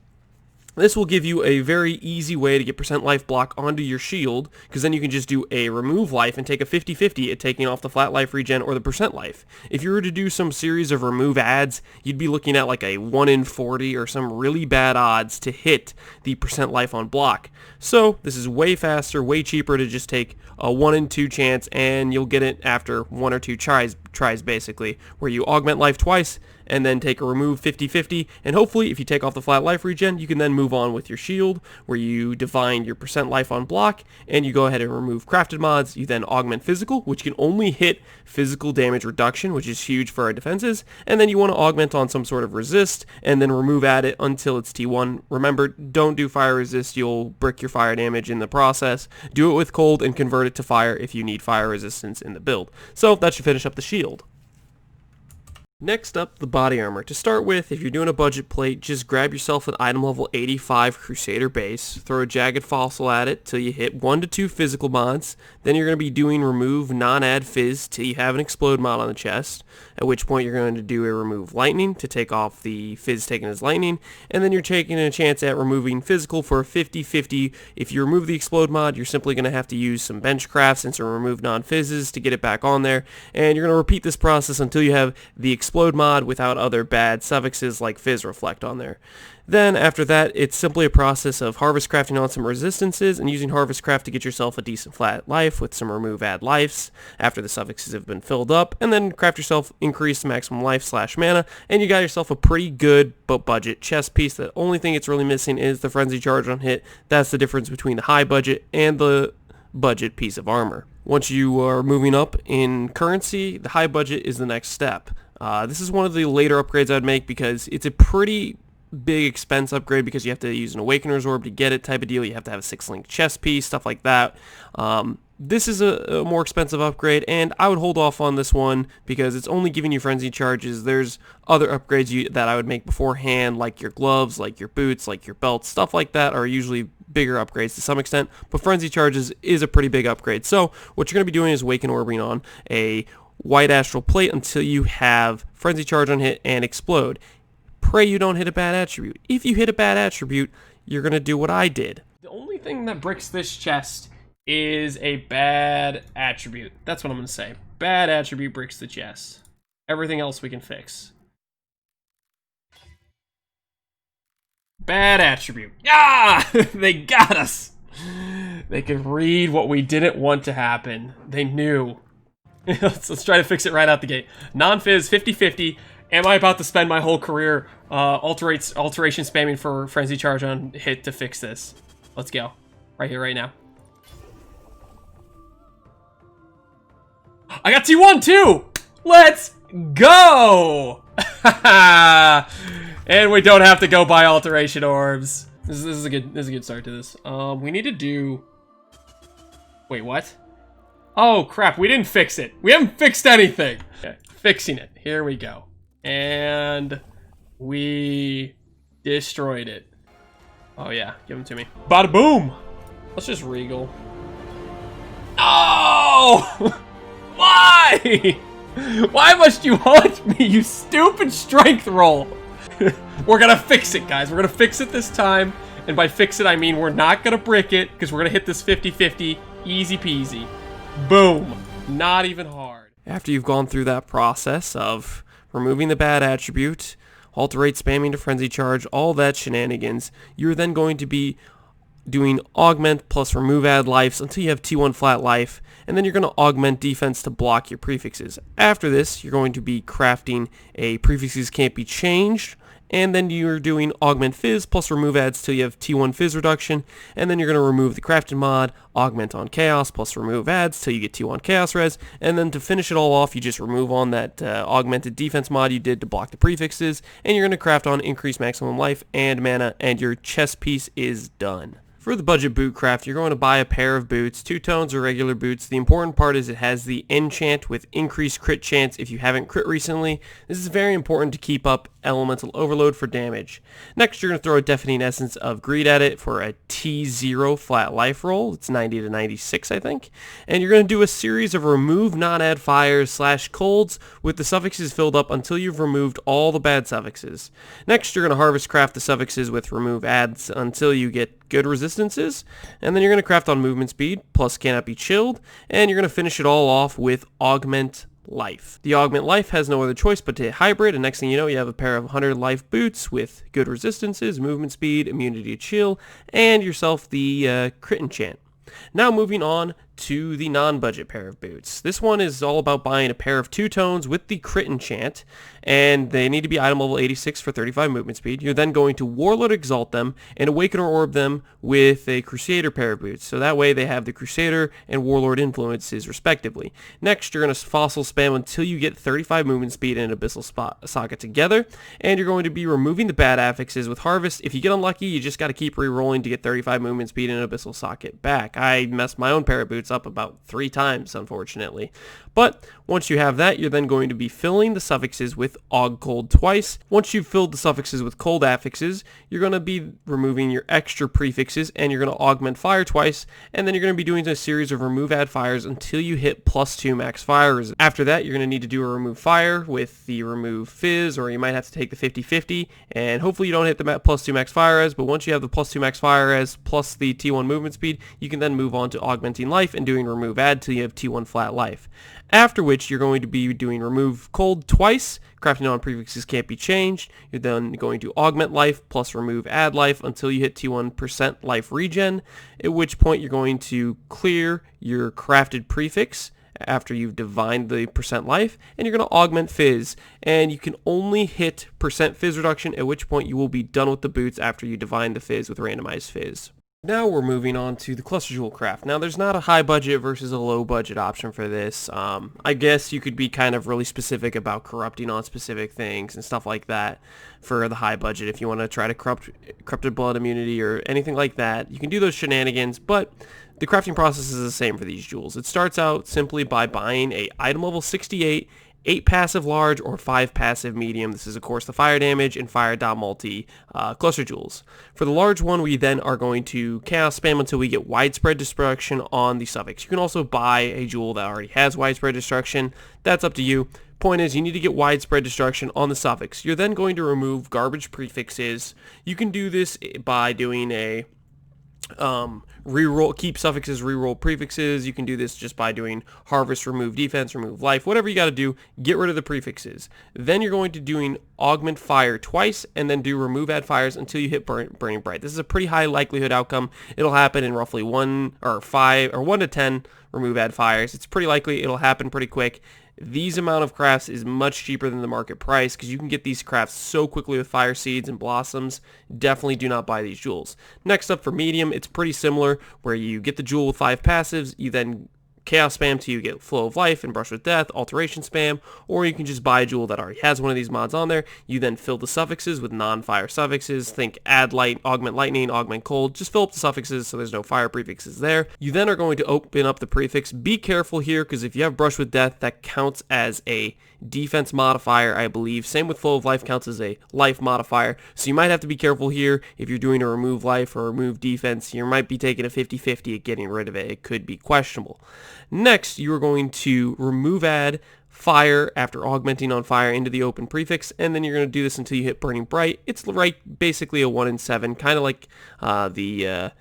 this will give you a very easy way to get % life block onto your shield, because then you can just do a remove life and take a 50-50 at taking off the flat life regen or the % life. If you were to do some series of remove adds, you'd be looking at like a 1 in 40 or some really bad odds to hit the % life on block. So this is way faster, way cheaper to just take a 1 in 2 chance, and you'll get it after 1 or 2 tries basically, where you augment life twice and then take a remove 50-50, and hopefully if you take off the flat life regen, you can then move on with your shield, where you divine your % life on block, and you go ahead and remove crafted mods. You then augment physical, which can only hit physical damage reduction, which is huge for our defenses, and then you want to augment on some sort of resist, and then remove at it until it's T1. Remember, don't do fire resist, you'll brick your fire damage in the process. Do it with cold and convert it to fire if you need fire resistance in the build. So that should finish up the shield. Next up, the Body Armour. To start with, if you're doing a budget plate, just grab yourself an item level 85 Crusader base, throw a Jagged Fossil at it till you hit 1 to 2 physical mods, then you're going to be doing remove non-add fizz till you have an explode mod on the chest, at which point you're going to do a remove lightning to take off the fizz taken as lightning, and then you're taking a chance at removing physical for a 50-50. If you remove the explode mod, you're simply going to have to use some bench crafts and some remove non-fizzes to get it back on there, and you're going to repeat this process until you have the explode mod without other bad suffixes like fizz reflect on there. Then after that, it's simply a process of harvest crafting on some resistances and using harvest craft to get yourself a decent flat life with some remove add lives after the suffixes have been filled up, and then craft yourself increased maximum life / mana, and you got yourself a pretty good but budget chest piece. The only thing it's really missing is the frenzy charge on hit. That's the difference between the high budget and the budget piece of armor. Once you are moving up in currency, the high budget is the next step. This is one of the later upgrades I'd make because it's a pretty big expense upgrade because you have to use an Awakener's Orb to get it type of deal. You have to have a 6-link chest piece, stuff like that. This is a more expensive upgrade, and I would hold off on this one because it's only giving you frenzy charges. There's other upgrades that I would make beforehand, like your gloves, like your boots, like your belts, stuff like that are usually bigger upgrades to some extent, but frenzy charges is a pretty big upgrade. So what you're going to be doing is Awaken Orbing on a white astral plate until you have frenzy charge on hit and explode. Pray you don't hit a bad attribute. If you hit a bad attribute, you're going to do what I did. The only thing that bricks this chest is a bad attribute. That's what I'm going to say. Bad attribute bricks the chest. Everything else we can fix. Bad attribute. Ah! They got us! They could read what we didn't want to happen. They knew. let's try to fix it right out the gate. Non-fizz, 50-50. Am I about to spend my whole career alteration spamming for frenzy charge on hit to fix this? Let's go. Right here, right now. I got T1 too! Let's go! And we don't have to go buy alteration orbs. This is a good start to this. We need to do... Wait, what? Oh crap, we didn't fix it. We haven't fixed anything. Okay, fixing it. Here we go. And we destroyed it. Oh yeah, give them to me. Bada boom! Let's just regal. No! Why? Why must you haunt me, you stupid strength roll? We're gonna fix it, guys. We're gonna fix it this time. And by fix it, I mean we're not gonna brick it, because we're gonna hit this 50-50. Easy peasy. Boom. Not even hard. After you've gone through that process of removing the bad attribute, alterate spamming to frenzy charge, all that shenanigans, you're then going to be doing augment plus remove add lives until you have T1 flat life, and then you're going to augment defense to block your prefixes. After this, you're going to be crafting a prefixes can't be changed, and then you're doing augment fizz plus remove adds till you have T1 fizz reduction, and then you're going to remove the crafting mod, augment on chaos plus remove adds till you get T1 chaos res, and then to finish it all off, you just remove on that augmented defense mod you did to block the prefixes, and you're going to craft on increased maximum life and mana, and your chest piece is done. For the budget boot craft, you're going to buy a pair of boots, 2-tones or regular boots. The important part is it has the enchant with increased crit chance if you haven't crit recently. This is very important to keep up elemental overload for damage. Next, you're going to throw a deafening essence of greed at it for a T0 flat life roll. It's 90 to 96, I think. And you're going to do a series of remove non-add fires / colds with the suffixes filled up until you've removed all the bad suffixes. Next, you're going to harvest craft the suffixes with remove adds until you get good resistances, and then you're going to craft on movement speed, plus cannot be chilled, and you're going to finish it all off with augment life. The augment life has no other choice but to hit hybrid, and next thing you know, you have a pair of 100 life boots with good resistances, movement speed, immunity to chill, and yourself the crit enchant. Now moving on to the non-budget pair of boots. This one is all about buying a pair of 2-tones with the crit enchant, and they need to be item level 86 for 35 movement speed. You're then going to Warlord Exalt them and Awakener Orb them with a Crusader pair of boots, so that way they have the Crusader and Warlord influences respectively. Next, you're going to Fossil spam until you get 35 movement speed and Abyssal Socket together, and you're going to be removing the bad affixes with Harvest. If you get unlucky, you just got to keep re-rolling to get 35 movement speed and Abyssal Socket back. I messed my own pair of boots it's up about 3 times, unfortunately. But once you have that, you're then going to be filling the suffixes with aug cold twice. Once you've filled the suffixes with cold affixes, you're going to be removing your extra prefixes, and you're going to augment fire twice, and then you're going to be doing a series of remove add fires until you hit +2 max fire resistance. After that, you're going to need to do a remove fire with the remove fizz, or you might have to take the 50-50, and hopefully you don't hit the +2 max fire res, but once you have the +2 max fire res plus the T1 movement speed, you can then move on to augmenting life and doing remove add till you have T1 flat life. After which, you're going to be doing remove cold twice. Crafting on prefixes can't be changed. You're then going to augment life plus remove add life until you hit T1% life regen, at which point you're going to clear your crafted prefix after you've divined the % life, and you're going to augment fizz, and you can only hit % fizz reduction, at which point you will be done with the boots after you divine the fizz with randomized fizz. Now we're moving on to the cluster jewel craft. Now there's not a high budget versus a low budget option for this. I guess you could be kind of really specific about corrupting on specific things and stuff like that for the high budget if you want to try to corrupted blood immunity or anything like that. You can do those shenanigans, but the crafting process is the same for these jewels. It starts out simply by buying a item level 68 8 passive large or 5 passive medium. This is of course the fire damage and fire dot multi cluster jewels. For the large one, we then are going to chaos spam until we get widespread destruction on the suffix. You can also buy a jewel that already has widespread destruction. That's up to you. Point is, you need to get widespread destruction on the suffix. You're then going to remove garbage prefixes. You can do this by doing a reroll, keep suffixes, reroll prefixes. You can do this just by doing harvest, remove defense, remove life, whatever you got to do, get rid of the prefixes. Then you're going to doing augment fire twice and then do remove add fires until you hit burning bright. This is a pretty high likelihood outcome. It'll happen in roughly 1 to 10 remove add fires. It's pretty likely it'll happen pretty quick. These amount of crafts is much cheaper than the market price because you can get these crafts so quickly with fire seeds and blossoms. Definitely do not buy these jewels. Next up for medium, it's pretty similar where you get the jewel with 5 passives, you then chaos spam till you get flow of life and brush with death, alteration spam, or you can just buy a jewel that already has one of these mods on there. You then fill the suffixes with non-fire suffixes. Think add light, augment lightning, augment cold. Just fill up the suffixes so there's no fire prefixes there. You then are going to open up the prefix. Be careful here because if you have brush with death, that counts as a defense modifier, I believe. Same with flow of life, counts as a life modifier. So you might have to be careful here if you're doing a remove life or remove defense. You might be taking a 50-50 at getting rid of it. It could be questionable. Next, you are going to remove add fire after augmenting on fire into the open prefix, and then you're going to do this until you hit burning bright. It's basically a 1 in 7, kind of like the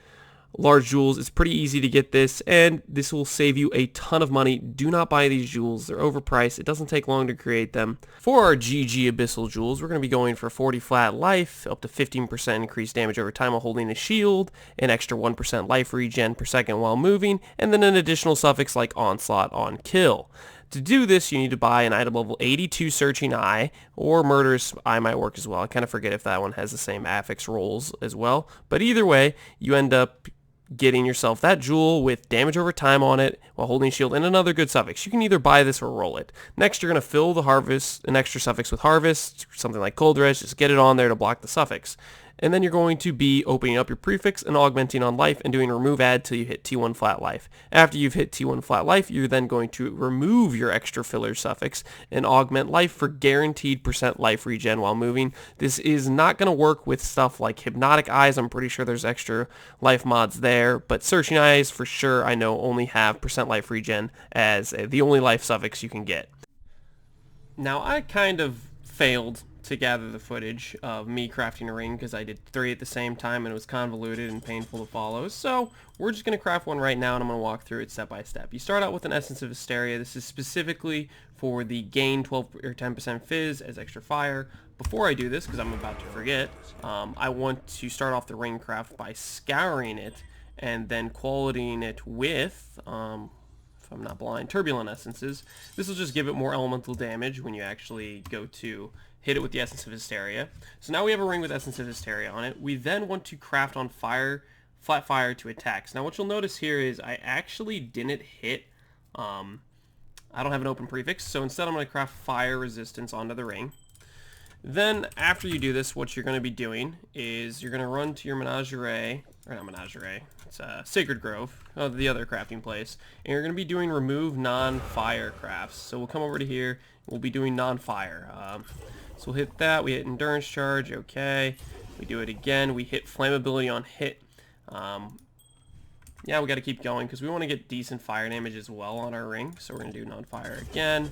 large jewels. It's pretty easy to get this, and this will save you a ton of money. Do not buy these jewels. They're overpriced. It doesn't take long to create them. For our GG Abyssal jewels, we're going to be going for 40 flat life, up to 15% increased damage over time while holding a shield, an extra 1% life regen per second while moving, and then an additional suffix like onslaught on kill. To do this, you need to buy an item level 82 Searching Eye, or Murderous Eye might work as well. I kind of forget if that one has the same affix rolls as well. But either way, you end up getting yourself that jewel with damage over time on it while holding shield and another good suffix. You can either buy this or roll it. Next, you're going to fill the harvest, an extra suffix with harvest, something like cold res, just get it on there to block the suffix. And then you're going to be opening up your prefix and augmenting on life and doing remove add till you hit T1 flat life. After you've hit T1 flat life, you're then going to remove your extra filler suffix and augment life for guaranteed % life regen while moving. This is not going to work with stuff like Hypnotic Eyes. I'm pretty sure there's extra life mods there, but Searching Eyes for sure I know only have % life regen as the only life suffix you can get. Now I kind of failed to gather the footage of me crafting a ring because I did 3 at the same time and it was convoluted and painful to follow. So we're just going to craft one right now and I'm going to walk through it step by step. You start out with an Essence of Hysteria. This is specifically for the gain 12 or 10% fizz as extra fire. Before I do this, because I'm about to forget, I want to start off the ring craft by scouring it and then qualitying it with, if I'm not blind, Turbulent Essences. This will just give it more elemental damage when you actually go to hit it with the Essence of Hysteria. So now we have a ring with Essence of Hysteria on it. We then want to craft on fire, flat fire to attacks. Now what you'll notice here is I actually didn't hit, I don't have an open prefix, so instead I'm going to craft fire resistance onto the ring. Then, after you do this, what you're going to be doing is you're going to run to your menagerie, or not menagerie, it's Sacred Grove, the other crafting place, and you're going to be doing remove non-fire crafts. So we'll come over to here, we'll be doing non-fire. So we'll hit that, we hit endurance charge, okay. We do it again, we hit flammability on hit. Yeah, we got to keep going because we want to get decent fire damage as well on our ring. So we're going to do non-fire again.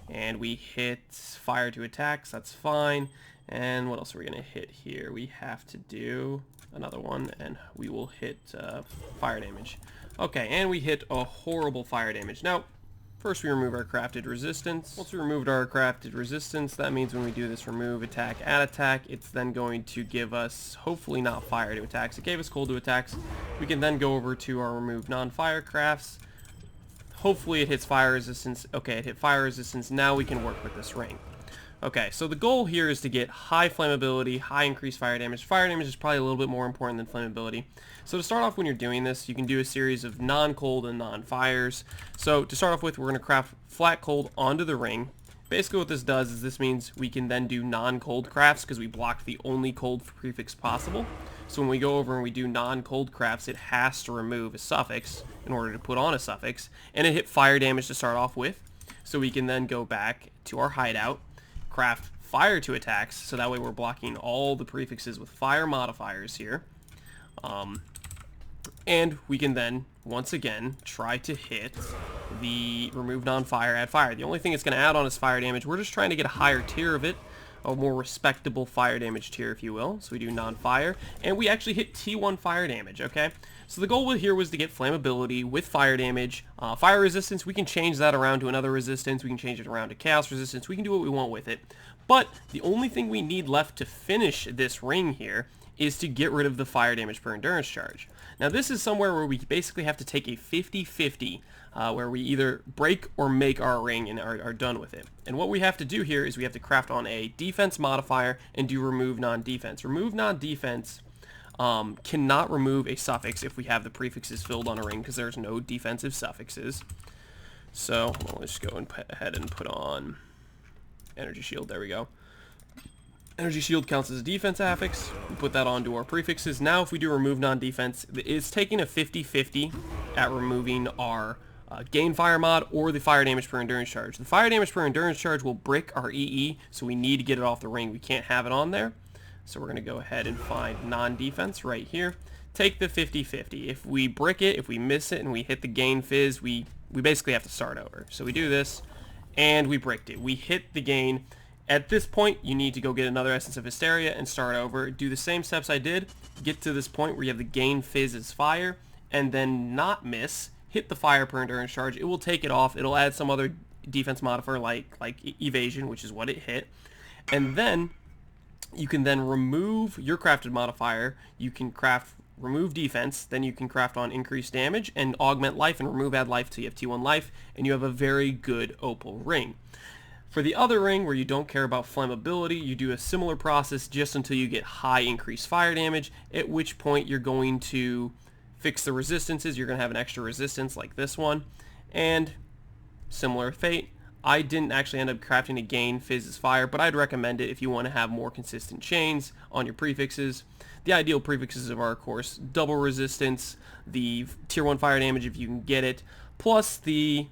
And we hit fire to attacks, that's fine. And what else are we going to hit here? We have to do another one, and we will hit fire damage. Okay, and we hit a horrible fire damage. Now, first we remove our crafted resistance. Once we removed our crafted resistance, that means when we do this remove attack, add attack, it's then going to give us, hopefully not fire to attacks. It gave us cold to attacks. We can then go over to our remove non-fire crafts. Hopefully it hits fire resistance. Okay, it hit fire resistance. Now we can work with this ring. Okay, so the goal here is to get high flammability, high increased fire damage. Fire damage is probably a little bit more important than flammability. So to start off when you're doing this, you can do a series of non-cold and non-fires. So to start off with, we're going to craft flat cold onto the ring. Basically what this does is this means we can then do non-cold crafts because we blocked the only cold prefix possible. So when we go over and we do non-cold crafts, it has to remove a suffix in order to put on a suffix. And it hit fire damage to start off with. So we can then go back to our hideout, craft fire to attacks, so that way we're blocking all the prefixes with fire modifiers here. And we can then, once again, try to hit the remove non-fire, add fire. The only thing it's going to add on is fire damage. We're just trying to get a higher tier of it, a more respectable fire damage tier, if you will. So we do non-fire, and we actually hit T1 fire damage, okay? So the goal here was to get flammability with fire damage. Fire resistance, we can change that around to another resistance. We can change it around to chaos resistance. We can do what we want with it. But the only thing we need left to finish this ring here is to get rid of the fire damage per endurance charge. Now this is somewhere where we basically have to take a 50-50, where we either break or make our ring and are done with it. And what we have to do here is we have to craft on a defense modifier and do remove non-defense. Remove non-defense cannot remove a suffix if we have the prefixes filled on a ring because there's no defensive suffixes. So let's go ahead and put on energy shield. There we go. Energy shield counts as a defense affix. We put that onto our prefixes. Now if we do remove non-defense, it's taking a 50-50 at removing our gain fire mod or the fire damage per endurance charge. The fire damage per endurance charge will brick our EE, so we need to get it off the ring. We can't have it on there. So we're going to go ahead and find non-defense right here. Take the 50-50. If we brick it, if we miss it, and we hit the gain fizz, we basically have to start over. So we do this, and we bricked it. We hit the gain. At this point, you need to go get another Essence of Hysteria and start over. Do the same steps I did. Get to this point where you have the gain fizz as fire, and then not miss. Hit the fire per endurance charge. It will take it off. It'll add some other defense modifier like evasion, which is what it hit. And then you can then remove your crafted modifier. You can craft remove defense, then you can craft on increased damage and augment life and remove add life till you have T1 life, and you have a very good opal ring. For the other ring, where you don't care about flammability, you do a similar process just until you get high increased fire damage, at which point you're going to fix the resistances. You're going to have an extra resistance like this one, and similar fate. I didn't actually end up crafting a gain fizz as fire, but I'd recommend it if you want to have more consistent chains on your prefixes. The ideal prefixes are, of course, double resistance, the tier 1 fire damage if you can get it, plus the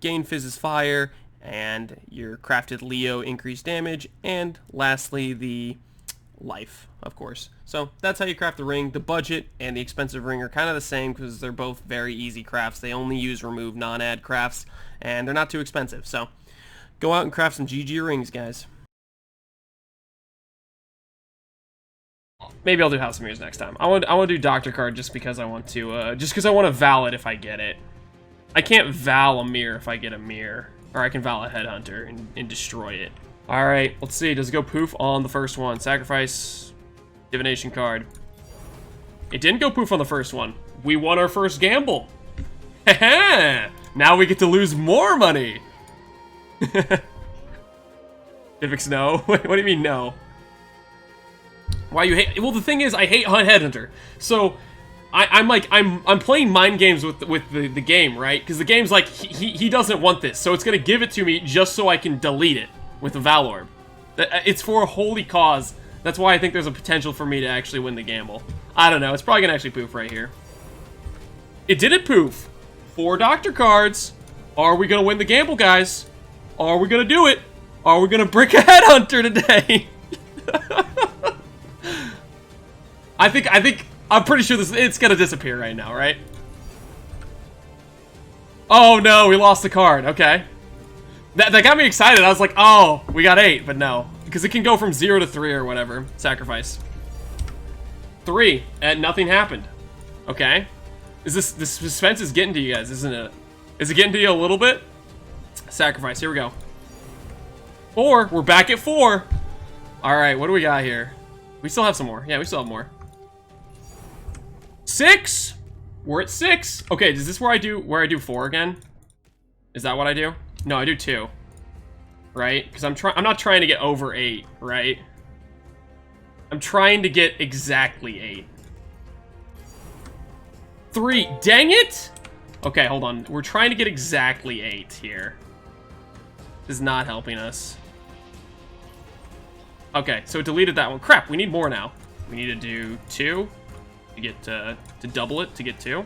gain fizz as fire, and your crafted Leo increased damage, and lastly the life, of course. So that's how you craft the ring. The budget and the expensive ring are kind of the same because they're both very easy crafts. They only use remove non-add crafts, and they're not too expensive. So go out and craft some GG rings, guys. Maybe I'll do House of Mirrors next time. I want to do Doctor Card just because I want to Val it if I get it. I can't Val a mirror if I get a mirror. Or I can Val a Headhunter and destroy it. Alright, let's see. Does it go poof on the first one? Sacrifice divination card. It didn't go poof on the first one. We won our first gamble. Now we get to lose more money. Divix, no. What do you mean no? Why you hate? Well, the thing is, I hate Headhunter. So I'm playing mind games with the game, right? Because the game's like he doesn't want this, so it's gonna give it to me just so I can delete it with the Valorb. It's for a holy cause. That's why I think there's a potential for me to actually win the gamble. I don't know. It's probably going to actually poof right here. It didn't poof. 4 doctor cards. Are we going to win the gamble, guys? Are we going to do it? Are we going to brick a headhunter today? I'm pretty sure it's going to disappear right now, right? Oh no, we lost the card. Okay. That got me excited. I was like, oh, we got 8, but no. Because it can go from 0 to 3 or whatever. Sacrifice. 3, and nothing happened. Okay. This suspense is getting to you guys, isn't it? Is it getting to you a little bit? Sacrifice, here we go. 4, we're back at 4. Alright, what do we got here? We still have some more. Yeah, we still have more. 6! We're at 6. Okay, is this where I do 4 again? Is that what I do? No, I do 2. Right? Because I'm not trying to get over 8, right? I'm trying to get exactly 8. 3. Dang it! Okay, hold on. We're trying to get exactly 8 here. This is not helping us. Okay, so it deleted that one. Crap, we need more now. We need to do 2 to get to double it to get 2.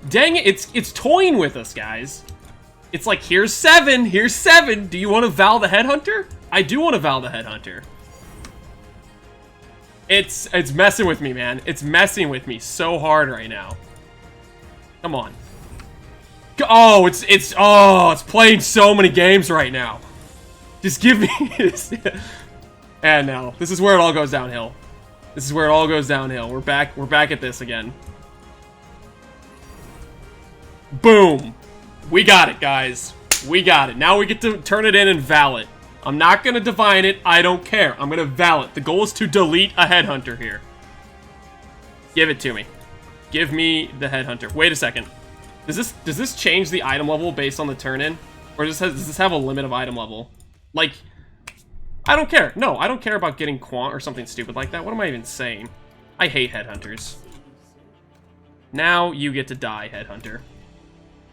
Dang it, it's toying with us, guys. It's like, here's 7, here's 7. Do you want to Val the Headhunter? I do want to Val the Headhunter. It's messing with me, man. It's messing with me so hard right now. Come on. Oh, it's playing so many games right now. Just give me this. And no, this is where it all goes downhill. This is where it all goes downhill. We're back at this again. Boom. We got it, guys. We got it. Now we get to turn it in and Val it. I'm not going to divine it. I don't care. I'm going to Val it. The goal is to delete a Headhunter here. Give it to me. Give me the Headhunter. Wait a second. Does this change the item level based on the turn-in? Or does this have a limit of item level? Like, I don't care. No, I don't care about getting Quant or something stupid like that. What am I even saying? I hate Headhunters. Now you get to die, Headhunter.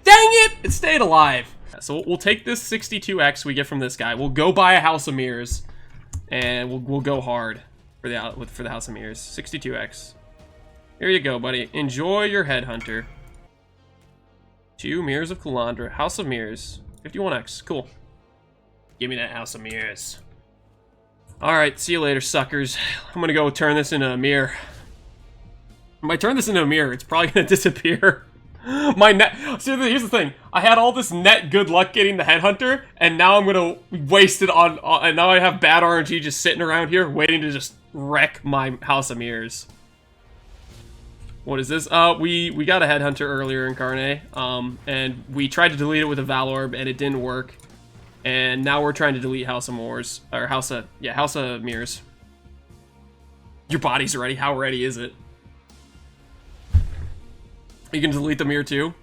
Dang it! It stayed alive. So we'll take this 62x we get from this guy. We'll go buy a House of Mirrors, and we'll go hard for the House of Mirrors. 62x. Here you go, buddy. Enjoy your Headhunter. 2 Mirrors of Calandra. House of Mirrors. 51x. Cool. Give me that House of Mirrors. Alright, see you later, suckers. I'm gonna go turn this into a mirror. If I turn this into a mirror, it's probably gonna disappear. My net. See, here's the thing. I had all this net good luck getting the Headhunter, and now I'm gonna waste it on. And now I have bad RNG just sitting around here, waiting to just wreck my House of Mirrors. What is this? We got a Headhunter earlier in Carne, and we tried to delete it with a Valorb, and it didn't work. And now we're trying to delete House of Mirrors, or House of Mirrors. Your body's ready. How ready is it? You can delete the mirror too?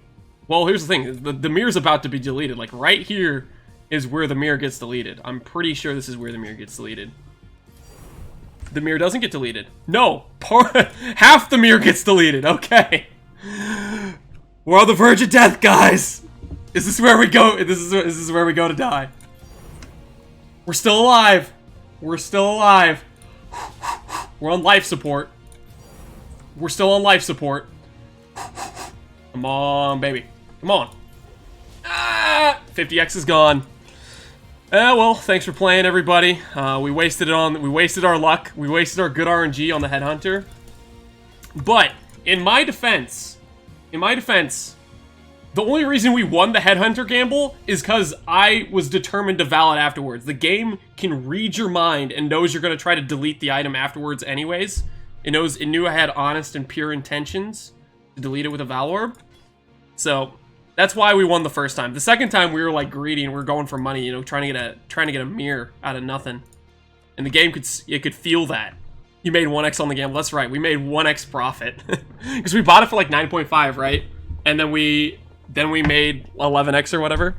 Well, here's the thing. The mirror's about to be deleted. Like, right here is where the mirror gets deleted. I'm pretty sure this is where the mirror gets deleted. The mirror doesn't get deleted. No! Half the mirror gets deleted. Okay. We're on the verge of death, guys! Is this where we go? This is where we go to die. We're still alive. We're still alive. We're on life support. We're still on life support. Come on, baby. Come on. Ah! 50x is gone. Well, thanks for playing, everybody. We wasted our luck. We wasted our good RNG on the Headhunter. But in my defense, the only reason we won the Headhunter gamble is because I was determined to Val it afterwards. The game can read your mind and knows you're going to try to delete the item afterwards anyways. It knew I had honest and pure intentions to delete it with a Valorb. So that's why we won the first time. The second time we were like greedy and we were going for money, you know, trying to get a mirror out of nothing. And the game could feel that. You made 1x on the gamble. That's right. We made 1x profit because we bought it for like 9.5, right? And then we made 11x or whatever.